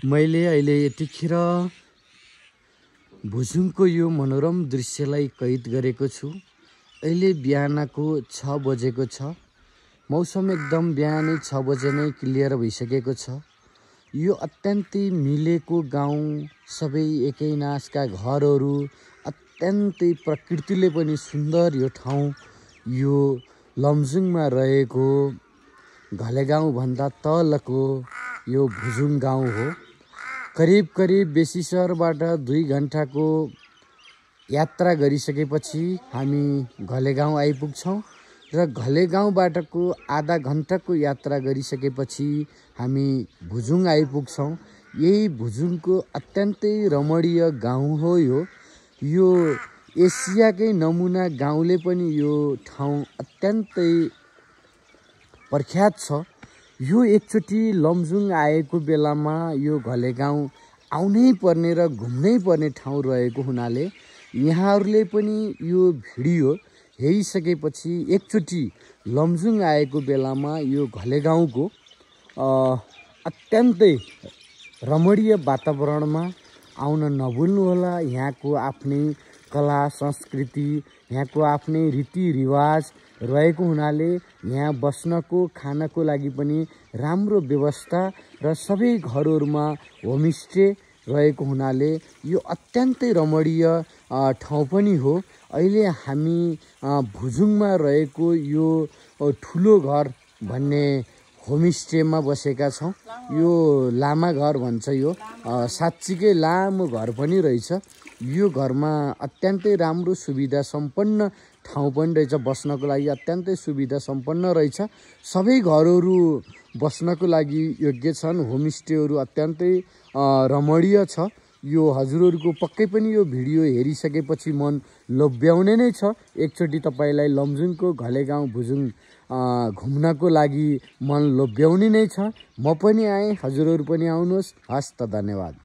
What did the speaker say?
मैले अहिले यतिखेर भुजुङको यो मनोरम दृश्यलाई कैद गरेको छु। अहिले बिहानको 6 बजेको छ। मौसम एकदम बिहानै 6 बजे नै क्लियर भइसकेको छ। यो अत्यन्तै मिलेको गाउँ, सबै एकै नासका घरहरू, अत्यन्तै प्रकृतिले पनि सुन्दर यो ठाउँ। यो लमजुङमा रहेको घलेगाउँ भन्दा तलको यो भुजुङ गाउँ हो। करिब बेसी सहरबाट 2 घण्टाको यात्रा गरिसकेपछि हामी घलेगाउँ आइपुग्छौँ र घलेगाउँबाटको आधा घण्टाको यात्रा गरिसकेपछि हामी भुजुङ आइपुग्छौँ। यही भुजुङको अत्यन्तै रमणीय गाउँ हो। यो एसियाकै नमुना गाउँले पनि यो ठाउँ अत्यन्तै प्रख्यात छ। यो एकचोटि लमजुङ आएको बेलामा यो घलेगाउँ आउनै पर्ने र घुम्नै पर्ने ठाउँ रहेको हुनाले यहाँहरूले पनि यो भिडियो हेरिसकेपछि एकचोटि लमजुङ आएको बेलामा यो घलेगाउँको अत्यन्तै रमणीय वातावरणमा आउन नभुल्नुहोला। यहाँको आफ्नै कला संस्कृति, यहाँको आफ्नै रीतिरिवाज रहेको हुनाले यहाँ बस्नको खानको लागि पनि राम्रो व्यवस्था र सबै घरहरूमा होमस्टे रहेको हुनाले यो अत्यन्तै रमणीय ठाउँ पनि हो। अहिले हामी भुजुङमा रहेको यो ठुलो घर भन्ने होमस्टेमा बसेका छौँ। यो लामा घर भन्छ। यो साँच्चीकै लामो घर पनि रहेछ। यो घरमा अत्यन्तै राम्रो सुविधा सम्पन्न ठाउँ पनि रहेछ। बस्नको लागि अत्यन्तै सुविधा सम्पन्न रहेछ। सबै घरहरू बस्नको लागि योग्य छन्। होमस्टेहरू अत्यन्तै रमणीय छ। यो हजुरहरूको पक्कै पनि यो भिडियो हेरिसकेपछि मन लोभ्याउने नै छ। एकचोटि तपाईँलाई लमजुङको घलेगाउँ भुजुङ घुम्नको लागि मन लोभ्याउने नै छ। म पनि आएँ, हजुरहरू पनि आउनुहोस्। हस्त, धन्यवाद।